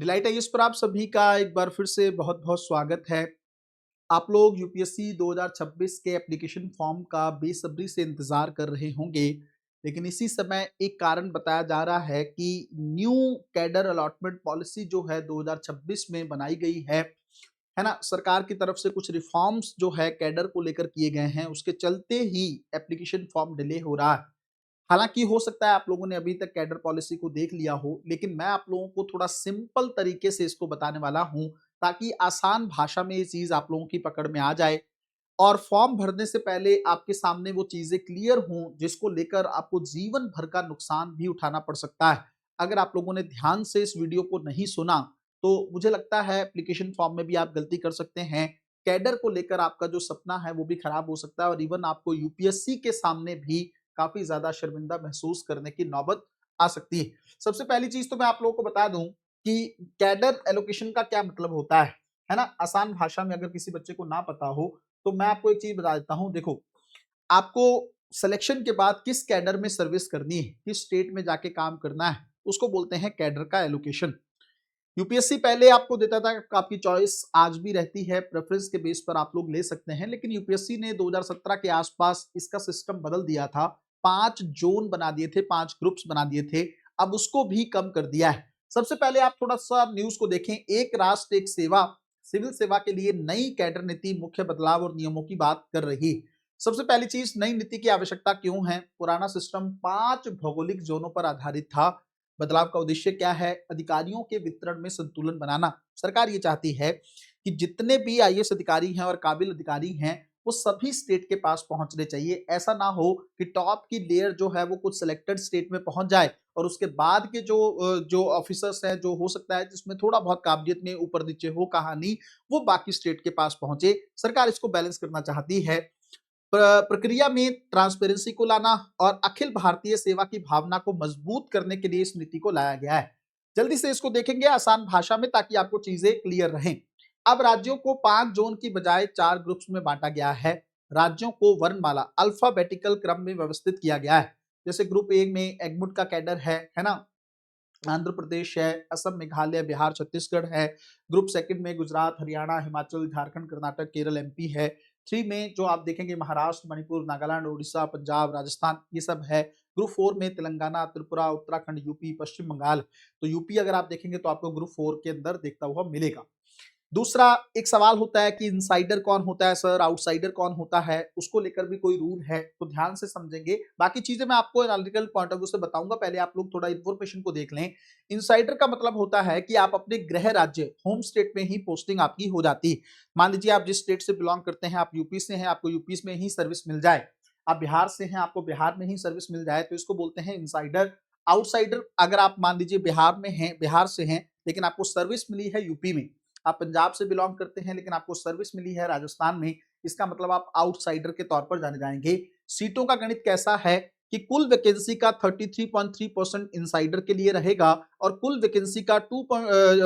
Delight IAS पर आप सभी का एक बार फिर से बहुत बहुत स्वागत है। आप लोग यूपीएससी 2026 के एप्लीकेशन फॉर्म का बेसब्री से इंतजार कर रहे होंगे, लेकिन इसी समय एक कारण बताया जा रहा है कि न्यू कैडर अलॉटमेंट पॉलिसी जो है 2026 में बनाई गई है ना। सरकार की तरफ से कुछ रिफॉर्म्स जो है कैडर को लेकर किए गए हैं, उसके चलते ही एप्लीकेशन फॉर्म डिले हो रहा है। हालाँकि हो सकता है आप लोगों ने अभी तक कैडर पॉलिसी को देख लिया हो, लेकिन मैं आप लोगों को थोड़ा सिंपल तरीके से इसको बताने वाला हूँ, ताकि आसान भाषा में ये चीज़ आप लोगों की पकड़ में आ जाए और फॉर्म भरने से पहले आपके सामने वो चीज़ें क्लियर हों, जिसको लेकर आपको जीवन भर का नुकसान भी उठाना पड़ सकता है। अगर आप लोगों ने ध्यान से इस वीडियो को नहीं सुना, तो मुझे लगता है एप्लीकेशन फॉर्म में भी आप गलती कर सकते हैं। कैडर को लेकर आपका जो सपना है, वो भी खराब हो सकता है और इवन आपको यूपीएससी के सामने भी काफ़ी ज़्यादा शर्मिंदा महसूस करने की नौबत आ सकती है। सबसे पहली चीज़ तो मैं आप लोगों को बता दूँ कि कैडर एलोकेशन का क्या मतलब होता है ना? आसान भाषा में अगर किसी बच्चे को ना पता हो, तो मैं आपको एक चीज़ बता देता हूँ। देखो, आपको सिलेक्शन के बाद किस कैडर में सर्विस करनी है, किस स्टेट में जाके काम करना है, उसको बोलते हैं कैडर का एलोकेशन। यूपीएससी पहले आपको देता था, आपकी चॉइस आज भी रहती है, प्रेफरेंस के बेस पर आप लोग ले सकते हैं, लेकिन यूपीएससी ने 2017 के आसपास इसका सिस्टम बदल दिया था। 5 जोन बना दिए थे, 5 ग्रुप्स बना दिए थे, अब उसको भी कम कर दिया है। सबसे पहले आप थोड़ा-सा न्यूज़ को देखें, एक राष्ट्र एक सेवा, सिविल सेवा के लिए नई कैडर नीति मुख्य बदलाव और नियमों की बात कर रही है। सबसे पहली चीज़, नई नीति की आवश्यकता क्यों है? पुराना सिस्टम 5 भौगोलिक जोनों पर आधारित था। बदलाव का उद्देश्य क्या है? अधिकारियों के वितरण में संतुलन बनाना। सरकार ये चाहती है कि जितने भी आईएएस अधिकारी हैं और काबिल अधिकारी हैं, वो सभी स्टेट के पास पहुंचने चाहिए। ऐसा ना हो कि टॉप की लेयर जो है वो कुछ सिलेक्टेड स्टेट में पहुंच जाए और उसके बाद के जो ऑफिसर्स हैं, जो हो सकता है जिसमें थोड़ा बहुत काबिलियत में ऊपर नीचे हो कहानी, वो बाकी स्टेट के पास पहुंचे। सरकार इसको बैलेंस करना चाहती है। प्रक्रिया में ट्रांसपेरेंसी को लाना और अखिल भारतीय सेवा की भावना को मजबूत करने के लिए इस नीति को लाया गया है। जल्दी से इसको देखेंगे आसान भाषा में, ताकि आपको चीजें क्लियर रहें। अब राज्यों को 5 जोन की बजाय 4 ग्रुप्स में बांटा गया है। राज्यों को वर्णमाला अल्फाबेटिकल क्रम में व्यवस्थित किया गया है। जैसे ग्रुप ए में एगमुट का कैडर है ना? आंध्र प्रदेश है, असम, मेघालय, बिहार, छत्तीसगढ़ है। ग्रुप सेकंड में गुजरात, हरियाणा, हिमाचल, झारखंड, कर्नाटक, केरल, एमपी है। 3 में जो आप देखेंगे महाराष्ट्र, मणिपुर, नागालैंड, उड़ीसा, पंजाब, राजस्थान, ये सब है। ग्रुप 4 में तेलंगाना, त्रिपुरा, उत्तराखंड, यूपी, पश्चिम बंगाल। तो यूपी अगर आप देखेंगे तो आपको ग्रुप 4 के अंदर देखता हुआ मिलेगा। दूसरा, एक सवाल होता है कि इनसाइडर कौन होता है सर, आउटसाइडर कौन होता है, उसको लेकर भी कोई रूल है, तो ध्यान से समझेंगे। बाकी चीजें मैं आपको एनालिटिकल पॉइंट ऑफ व्यू से बताऊंगा, पहले आप लोग थोड़ा इन्फॉर्मेशन को देख लें। इनसाइडर का मतलब होता है कि आप अपने गृह राज्य, होम स्टेट में ही पोस्टिंग आपकी हो जाती है। मान लीजिए आप जिस स्टेट से बिलोंग करते हैं, आप यूपी से हैं, आपको यूपी में ही सर्विस मिल जाए। आप बिहार से हैं, आपको बिहार में ही सर्विस मिल जाए, तो इसको बोलते हैं इनसाइडर। आउटसाइडर, अगर आप मान लीजिए बिहार में हैं, बिहार से हैं, लेकिन आपको सर्विस मिली है यूपी में। आप पंजाब से बिलोंग करते हैं, लेकिन आपको सर्विस मिली है राजस्थान में, इसका मतलब आप आउटसाइडर के तौर पर जाने जाएंगे। सीटों का गणित कैसा है कि कुल वैकेंसी का 33.3% इनसाइडर के लिए रहेगा और कुल वैकेंसी का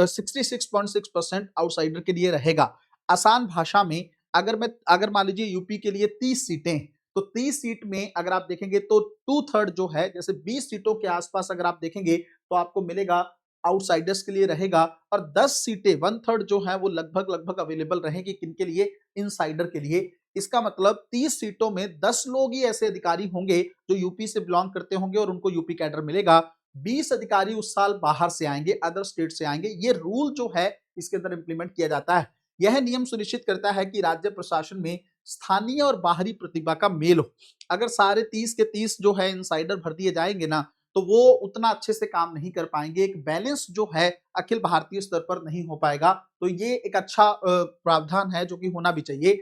66.6% आउटसाइडर के लिए रहेगा। आसान भाषा में, अगर मान लीजिए यूपी के लिए 30 सीटें, तो 30 सीट में अगर आप देखेंगे तो 2/3 जो है, जैसे 20 सीटों के आसपास अगर आप देखेंगे तो आपको मिलेगा आउटसाइडर्स के लिए रहेगा और 10 सीटें 1/3 जो है वो लगभग लगभग अवेलेबल रहेगी किनके लिए? इनसाइडर के लिए। इसका मतलब 30 सीटों में 10 लोग ही ऐसे अधिकारी होंगे जो यूपी से बिलोंग करते होंगे और उनको यूपी कैडर मिलेगा। 20 अधिकारी उस साल बाहर से आएंगे, अदर स्टेट से आएंगे। ये रूल जो है इसके अंदर इंप्लीमेंट किया जाता है। यह नियम सुनिश्चित करता है कि राज्य प्रशासन में स्थानीय और बाहरी प्रतिभा का मेल हो। अगर सारे 30 के 30 जो है इनसाइडर भर दिए जाएंगे ना, तो वो उतना अच्छे से काम नहीं कर पाएंगे। एक बैलेंस जो है अखिल भारतीय स्तर पर नहीं हो पाएगा। तो ये एक अच्छा प्रावधान है जो कि होना भी चाहिए।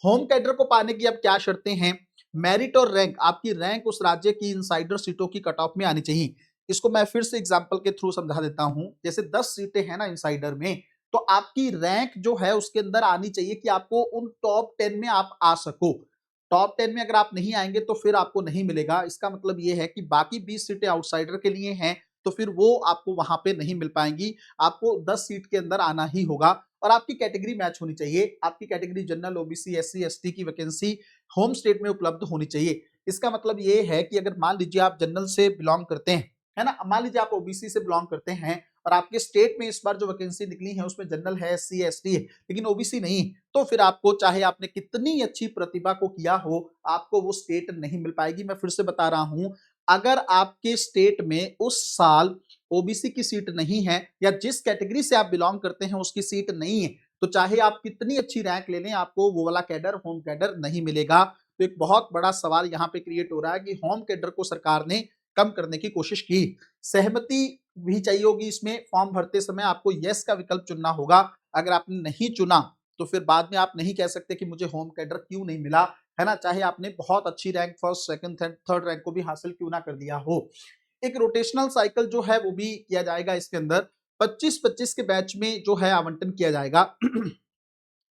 होम कैडर को पाने की अब क्या शर्तें हैं? मेरिट और रैंक, आपकी रैंक उस राज्य की इनसाइडर सीटों की कट ऑफ में आनी चाहिए। इसको मैं फिर से एग्जांपल के थ्रू समझा देता हूं। जैसे 10 सीटें हैं ना इनसाइडर में, तो आपकी रैंक जो है उसके अंदर आनी चाहिए कि आपको उन टॉप 10 में आप आ सको। टॉप 10 में अगर आप नहीं आएंगे तो फिर आपको नहीं मिलेगा। इसका मतलब ये है कि बाकी 20 सीटें आउटसाइडर के लिए हैं, तो फिर वो आपको वहां पे नहीं मिल पाएंगी। आपको 10 सीट के अंदर आना ही होगा और आपकी कैटेगरी मैच होनी चाहिए। आपकी category general, OBC, SC, ST की वैकेंसी होम स्टेट में उपलब्ध होनी चाहिए। इसका मतलब ये है कि अगर मान लीजिए आप जनरल से बिलोंग करते हैं, है ना, मान लीजिए आप ओबीसी से बिलोंग करते हैं और आपके स्टेट में इस बार जो वैकेंसी निकली है उसमें जनरल है, एससी है, एसटी है, लेकिन ओबीसी नहीं, तो फिर आपको चाहे आपने कितनी अच्छी प्रतिभा को किया हो, आपको वो स्टेट नहीं मिल पाएगी। मैं फिर से बता रहा हूं, अगर आपके स्टेट में उस साल ओबीसी की सीट नहीं है या जिस कैटेगरी से आप बिलोंग करते हैं उसकी सीट नहीं है, तो चाहे आप कितनी अच्छी रैंक ले लें, आपको वो वाला कैडर, होम कैडर नहीं मिलेगा। तो एक बहुत बड़ा सवाल यहाँ पे क्रिएट हो रहा है कि होम कैडर को सरकार ने कम करने की कोशिश की। सहमति भी चाहिए होगी इसमें। फॉर्म भरते समय आपको यस का विकल्प चुनना होगा। अगर आपने नहीं चुना तो फिर बाद में आप नहीं कह सकते कि मुझे होम कैडर क्यों नहीं मिला, है ना, चाहे आपने बहुत अच्छी rank, first second third rank को भी हासिल क्यों ना कर दिया हो। एक रोटेशनल साइकिल जो है वो भी किया जाएगा इसके अंदर। 25-25 के बैच में जो है आवंटन किया जाएगा।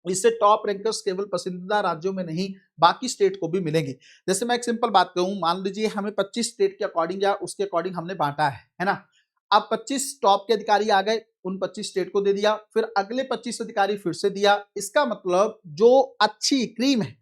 इससे टॉप रैंकर्स केवल पसंदीदा राज्यों में नहीं, बाकी स्टेट को भी मिलेंगे। जैसे मैं एक सिंपल बात कहूं, मान लीजिए हमें 25 स्टेट के अकॉर्डिंग या उसके अकॉर्डिंग हमने बांटा है ना। अब 25 टॉप के अधिकारी आ गए, उन 25 स्टेट को दे दिया, फिर अगले 25 अधिकारी फिर से दिया। इसका मतलब जो अच्छी क्रीम है,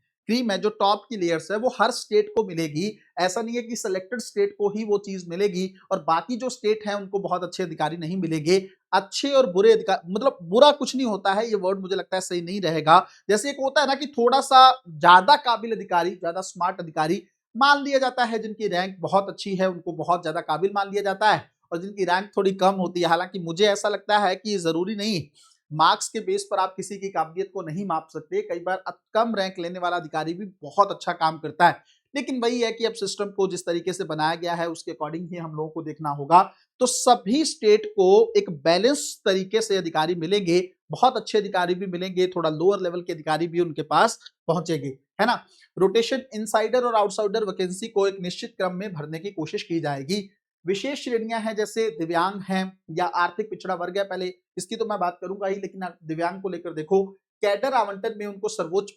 जो टॉप की लेयर्स है, वो हर स्टेट को मिलेगी। ऐसा नहीं है कि सिलेक्टेड स्टेट को ही वो चीज मिलेगी और बाकी जो स्टेट है उनको बहुत अच्छे अधिकारी नहीं मिलेंगे। अच्छे और बुरे अधिकार, मतलब बुरा कुछ नहीं होता है, ये वर्ड मुझे लगता है सही नहीं रहेगा। जैसे एक होता है ना कि थोड़ा सा ज्यादा काबिल अधिकारी, ज्यादा स्मार्ट अधिकारी मान लिया जाता है, जिनकी रैंक बहुत अच्छी है उनको बहुत ज्यादा काबिल मान लिया जाता है, और जिनकी रैंक थोड़ी कम होती है। हालांकि मुझे ऐसा लगता है कि जरूरी नहीं, मार्क्स के बेस पर आप किसी की काबिलियत को नहीं माप सकते। कई बार कम रैंक लेने वाला अधिकारी भी बहुत अच्छा काम करता है, लेकिन वही है कि अब सिस्टम को जिस तरीके से बनाया गया है उसके अकॉर्डिंग ही हम लोगों को देखना होगा। तो सभी स्टेट को एक बैलेंस तरीके से अधिकारी मिलेंगे, बहुत अच्छे अधिकारी भी मिलेंगे, थोड़ा लोअर लेवल के अधिकारी भी उनके पास पहुंचेंगे, है ना। रोटेशन इनसाइडर और आउटसाइडर वैकेंसी को एक निश्चित क्रम में भरने की कोशिश की जाएगी। विशेष श्रेणियां हैं जैसे दिव्यांग हैं या आर्थिक पिछड़ा वर्ग है, पहले इसकी तो मैं बात करूंगा ही, लेकिन दिव्यांग को लेकर देखो, कैडर आवंटन में उनको सर्वोच्च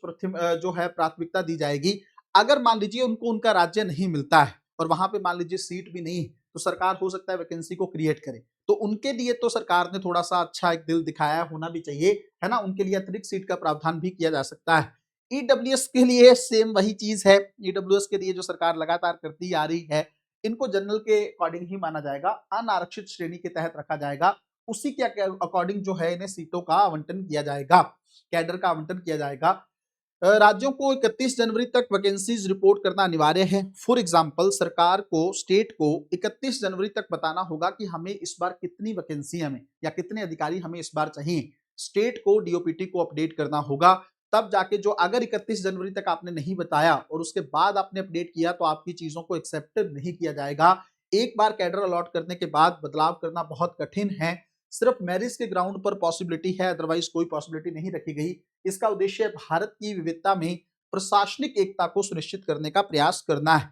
जो है प्राथमिकता दी जाएगी। अगर मान लीजिए उनको उनका राज्य नहीं मिलता है और वहां पे मान लीजिए सीट भी नहीं, तो सरकार हो सकता है वैकेंसी को क्रिएट करे, तो उनके लिए तो सरकार ने थोड़ा सा अच्छा एक दिल दिखाया होना भी चाहिए, है ना। उनके लिए अतिरिक्त सीट का प्रावधान भी किया जा सकता है। ईडब्ल्यूएस के लिए सेम वही चीज है। ईडब्ल्यूएस के लिए जो सरकार लगातार करती आ रही है, इनको जनरल के अकॉर्डिंग ही माना जाएगा, अनारक्षित श्रेणी के तहत रखा जाएगा, उसी के अकॉर्डिंग जो है इन्हें सीटों का आवंटन किया जाएगा, कैडर का आवंटन किया जाएगा। राज्यों को 31 जनवरी तक वैकेंसीज रिपोर्ट करना अनिवार्य है। फॉर एग्जांपल, सरकार को, स्टेट को 31 जनवरी तक बताना होगा कि हमें इस बार कितनी वैकेंसी हमें या कितने अधिकारी हमें इस बार चाहिए। स्टेट को डीओपीटी को अपडेट करना होगा, तब जाके जो, अगर 31 जनवरी तक आपने नहीं बताया और उसके बाद आपने अपडेट किया तो आपकी चीजों को एक्सेप्ट नहीं किया जाएगा। एक बार कैडर अलॉट करने के बाद बदलाव करना बहुत कठिन है। सिर्फ मेरिट के ग्राउंड पर पॉसिबिलिटी है, अदरवाइज कोई पॉसिबिलिटी नहीं रखी गई। इसका उद्देश्य भारत की विविधता में प्रशासनिक एकता को सुनिश्चित करने का प्रयास करना है।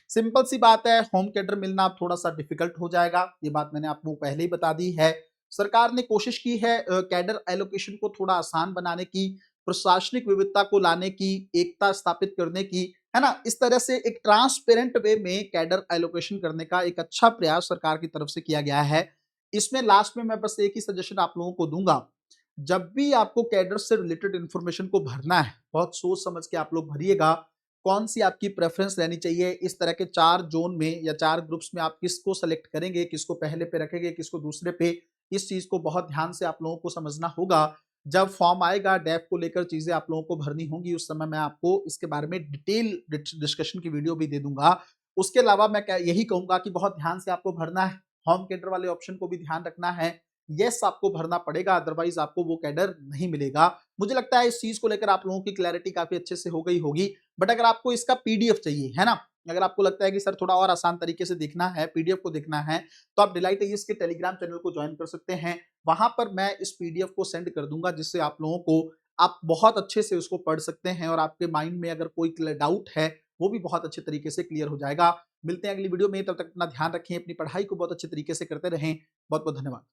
सिंपल सी बात है, होम कैडर मिलना थोड़ा सा डिफिकल्ट हो जाएगा, ये बात मैंने आपको पहले ही बता दी है। सरकार ने कोशिश की है कैडर एलोकेशन को थोड़ा आसान बनाने की, प्रशासनिक विविधता को लाने की, एकता स्थापित करने की, है ना। इस तरह से एक ट्रांसपेरेंट वे में कैडर एलोकेशन करने का एक अच्छा प्रयास सरकार की तरफ से किया गया है। इसमें लास्ट में मैं बस एक ही सजेशन आप लोगों को दूंगा, जब भी आपको कैडर से रिलेटेड इंफॉर्मेशन को भरना है, बहुत सोच समझ के आप लोग भरिएगा। कौन सी आपकी प्रेफरेंस रहनी चाहिए, इस तरह के 4 जोन में या 4 ग्रुप्स में आप किसको सेलेक्ट करेंगे, किसको पहले पे रखेंगे, किसको दूसरे पे, इस चीज को बहुत ध्यान से आप लोगों को समझना होगा। जब फॉर्म आएगा, डेफ को लेकर चीजें आप लोगों को भरनी होंगी, उस समय मैं आपको इसके बारे में डिटेल डिस्कशन की वीडियो भी दे दूंगा। उसके अलावा मैं यही कहूंगा कि बहुत ध्यान से आपको भरना है, होम कैडर वाले ऑप्शन को भी ध्यान रखना है। यस आपको भरना पड़ेगा, अदरवाइज आपको वो कैडर नहीं मिलेगा। मुझे लगता है इस चीज को लेकर आप लोगों की क्लैरिटी काफी अच्छे से हो गई होगी। बट अगर आपको इसका पीडीएफ चाहिए, है ना, अगर आपको लगता है कि सर थोड़ा और आसान तरीके से देखना है, पीडीएफ को देखना है, तो आप डिलाइट एईएस के टेलीग्राम चैनल को ज्वाइन कर सकते हैं। वहां पर मैं इस पीडीएफ को सेंड कर दूंगा, जिससे आप लोगों को, आप बहुत अच्छे से उसको पढ़ सकते हैं और आपके माइंड में अगर कोई डाउट है वो भी बहुत अच्छे तरीके से क्लियर हो जाएगा। मिलते हैं अगली वीडियो में, तब तक अपना ध्यान रखें, अपनी पढ़ाई को बहुत अच्छे तरीके से करते रहें। बहुत बहुत धन्यवाद।